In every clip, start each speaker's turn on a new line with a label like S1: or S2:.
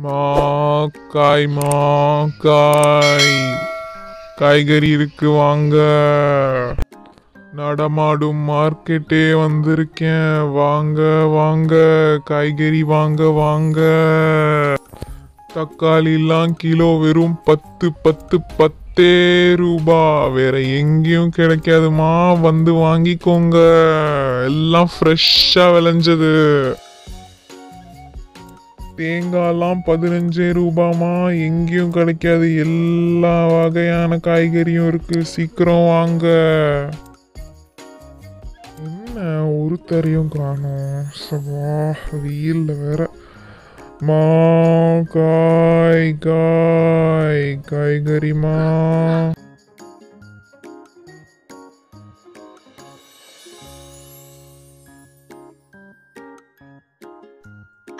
S1: மாக்காய் மாக்காய் காய்கறி இருக்கு வாங்க. நடமாடும் மார்க்கெட்டே வந்திருக்கேன். வாங்க வாங்க காய்கறி வாங்க வாங்க. தக்காளிலாம் கிலோ வெறும் 10 ரூபா. வேற எங்கேயும் கிடைக்காதுமா, வந்து வாங்கிக்கோங்க. எல்லாம் ஃப்ரெஷ்ஷா விளைஞ்சது. தேங்காய்லாம் 15 ரூபாமா, எங்கேயும் கிடைக்காது. எல்லா வகையான காய்கறியும் இருக்கு, சீக்கிரம் வாங்க. என்ன ஒருத்தரையும் காணோம், சவா வெயில்ல வேற. காய்கறிமா.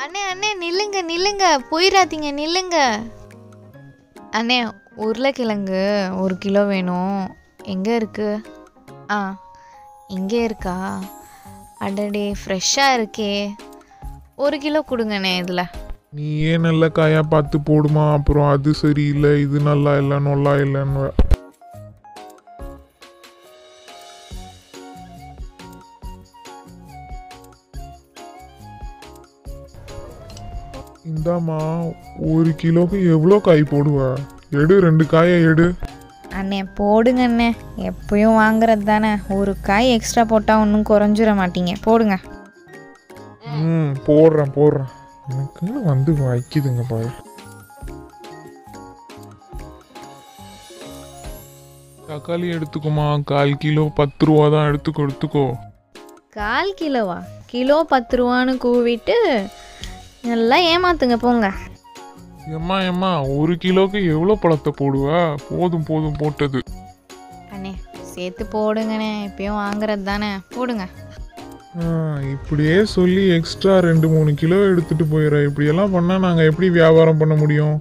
S2: அண்ணே அண்ணே நில்லுங்க நில்லுங்க, போயிடாதீங்க நில்லுங்க. அண்ணே உருளைக்கிழங்கு 1 கிலோ வேணும். எங்கே இருக்கு? இங்கே இருக்கா? அடடே ஃப்ரெஷ்ஷாக இருக்கே. 1 கிலோ கொடுங்கண்ணே. இதில்
S1: நீயே நல்ல காயா பார்த்து போடுமா, அப்புறம் அது சரியில்லை இது நல்லா இல்லை நல்லா இல்லைன்னு. இந்தாம்மா, 1 கிலோக்கு எவ்வளோ காய் போடுவ? எடு, 2 காயை எடு.
S2: அண்ணே போடுங்க அண்ணே, எப்பயும் வாங்குறது தானே. 1 காய் எக்ஸ்ட்ரா போட்டால் ஒன்றும் குறைஞ்சிட மாட்டீங்க, போடுங்க.
S1: போடுறேன். எனக்கு வந்து வைக்குதுங்க பாரு. தக்காளி எடுத்துக்கோமா, 1/4 கிலோ 10 ரூபா தான். எடுத்துக்கோ.
S2: 1/4 கிலோவா? கிலோ 10 ரூபான்னு கூவிட்டு நல்லா ஏமாத்துங்க போங்க.
S1: எம்மா 1 கிலோக்கு எவ்வளோ பழத்தை போடுவ? போதும் போட்டது.
S2: அண்ணே சேர்த்து போடுங்கண்ணே, எப்பயும் வாங்குறது தானே, போடுங்க.
S1: இப்படியே சொல்லி எக்ஸ்ட்ரா 2-3 கிலோ எடுத்துட்டு போயிடுற. இப்படியெல்லாம் பண்ணால் நாங்கள் எப்படி வியாபாரம் பண்ண முடியும்?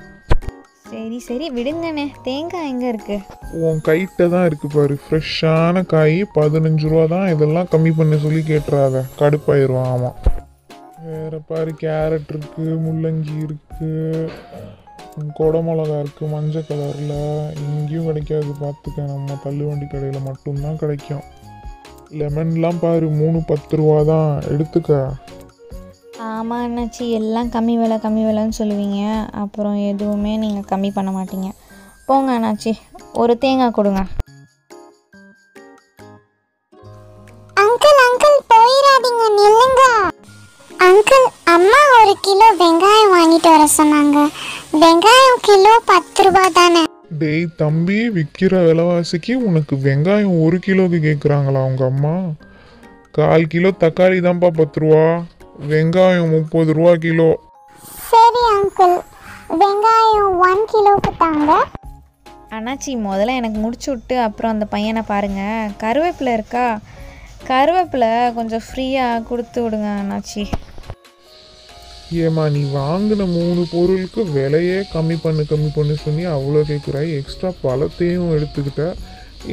S2: சரி விடுங்கண்ணே. தேங்காய் எங்கே இருக்கு?
S1: உன் கைட்ட தான் இருக்கு பாரு, ஃப்ரெஷ்ஷான காய் 15 ரூபா தான். இதெல்லாம் கம்மி பண்ண சொல்லி கேட்டுறாத, கடுப்பாயிருவான். ஆமாம், வேற பாரு, கேரட் இருக்கு, முள்ளங்கி இருக்கு, கொடமிளகா இருக்கு மஞ்சள் கலரில். எங்கேயும் கிடைக்காது பார்த்துக்க, நம்ம தள்ளுவண்டி கடையில் மட்டும்தான் கிடைக்கும். லெமன்லாம் பாரு, 3 10 ரூபா தான். எடுத்துக்க.
S2: ஆமாம் அண்ணாச்சி, எல்லாம் கம்மி விலைன்னு சொல்லுவீங்க, அப்புறம் எதுவுமே நீங்கள் கம்மி பண்ண மாட்டீங்க. போங்க அண்ணாச்சி, 1 தேங்காய் கொடுங்க.
S3: அங்கிள் போயிடாதீங்க, நில்லுங்க. அங்கிள், அம்மா 1 கிலோ வெங்காயம் வாங்கிட்டு வர சொன்னாங்க. வெங்காயம் கிலோ 10 ரூபா தானே?
S1: டேய் தம்பி, விற்கிற விலைவாசிக்கு உனக்கு வெங்காயம் 1 கிலோக்கு கேட்குறாங்களா உங்க அம்மா? 1/4 கிலோ தக்காளி தான்ப்பா 10 ரூபா, வெங்காயம் 30 ரூபா கிலோ.
S3: சரி அங்கிள், வெங்காயம் 1 கிலோக்கு தாங்க.
S2: அண்ணாச்சி முதல்ல எனக்கு முடிச்சு விட்டு அப்புறம் அந்த பையனை பாருங்கள். கருவேப்பிலை இருக்கா? கருவேப்பிலை கொஞ்சம் ஃப்ரீயாக கொடுத்து விடுங்க அண்ணாச்சி.
S1: ஏம்மா, நீ வாங்கின 3 பொருளுக்கு விலையே கம்மி பண்ணு சொல்லி அவ்வளோ கேட்குறாய். எக்ஸ்ட்ரா பழத்தையும் எடுத்துக்கிட்ட,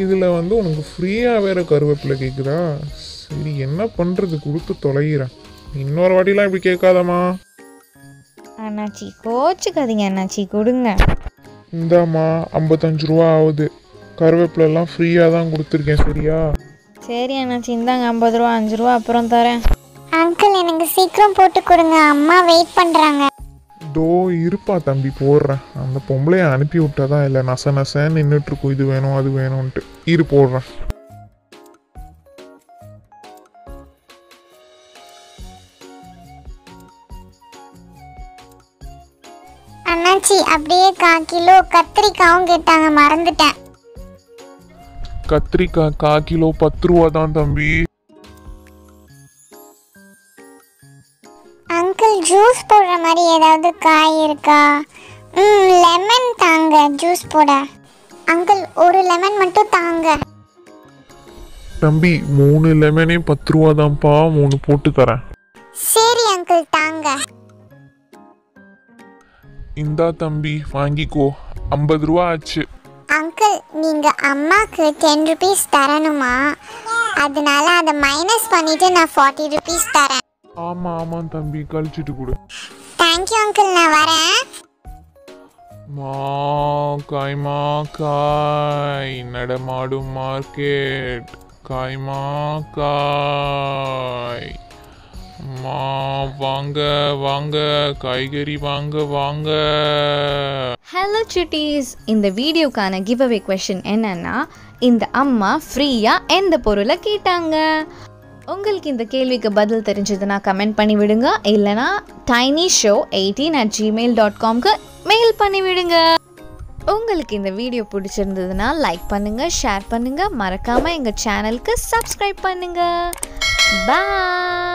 S1: இதில் உனக்கு ஃப்ரீயாக வேறு கருவேப்பிலை கேட்குதா? சரி, என்ன பண்ணுறது, கொடுத்து தொலைகிறேன். இன்னொரு வாட்டிலாம் இப்படி கேட்காதம்மா.
S2: அண்ணாச்சி கோச்சுக்காதீங்க அண்ணாச்சி, கொடுங்க.
S1: இந்தாம்மா, 55 ரூபா ஆகுது. கருவேப்பிலெல்லாம் ஃப்ரீயாக தான் கொடுத்துருக்கேன், சரியா?
S2: சரி அண்ணாச்சி, இந்தாங்க 50 ரூபா, 5 ரூபா அப்புறம் தரேன்.
S3: அங்கிள், எனக்கு சீக்கிரம் போட்டு கொடுங்க, அம்மா வெயிட் பண்ணுறாங்க.
S1: தோ இருப்பா தம்பி, போடுறேன். அந்த பொம்பளையை அனுப்பி விட்டாதான் இல்லை நசன்னு நின்றுட்டுருக்கும், இது வேணும் அது வேணும்ன்ட்டு. இரு போடுறேன்.
S3: அண்ணாச்சி, அப்படியே 1/4 கிலோ கத்திரிக்காயும் கேட்டாங்க, மறந்துட்டேன்.
S1: கத்திரிக்காய் 1/4 கிலோ 10 ரூபா தான் தம்பி.
S3: அங்கிள், ஜூஸ் போடுற மாதிரி ஏதாவது காய் இருக்கா? லெமன் தாங்க ஜூஸ் போட. அங்கிள், 1 லெமன் மட்டும் தாங்க.
S1: தம்பி, 3 லெமனே 10 ரூபா தான்ப்பா, 3 போட்டு தரேன்.
S3: சரி அங்கிள், தாங்க.
S1: இந்தா தம்பி, வாங்கிக்கோ. 50 ரூபா ஆச்சு.
S3: அங்கிள், நீங்க அம்மாக்கு 10 rupees தரணுமா? அதனால அதை மைனஸ் பண்ணிட்டு நான் 40 rupees தரேன்.
S1: ஆமாம் தம்பி, கழிச்சிட்டு கொடு.
S3: தேங்க்யூ அங்கிள், நான் வரேன்.
S1: மா காய்மா காய் நடமாடும் மார்க்கெட் காய்மா காய் மா வாங்க வாங்க காய்கறி வாங்க வாங்க.
S2: ஹலோ சுட்டீஸ், இந்த வீடியோக்கான கிவ் அவே கொஷின் என்னன்னா, இந்த அம்மா ஃப்ரீயாக எந்த பொருளை கேட்டாங்க? உங்களுக்கு இந்த கேள்விக்கு பதில் தெரிஞ்சதுன்னா கமெண்ட் பண்ணி விடுங்க, இல்லைனா tinyshow18@gmail.comக்கு மெயில் பண்ணி விடுங்க. உங்களுக்கு இந்த வீடியோ பிடிச்சிருந்ததுன்னா லைக் பண்ணுங்கள், ஷேர் பண்ணுங்கள், மறக்காமல் எங்கள் சேனலுக்கு சப்ஸ்கிரைப் பண்ணுங்கள். பாய்.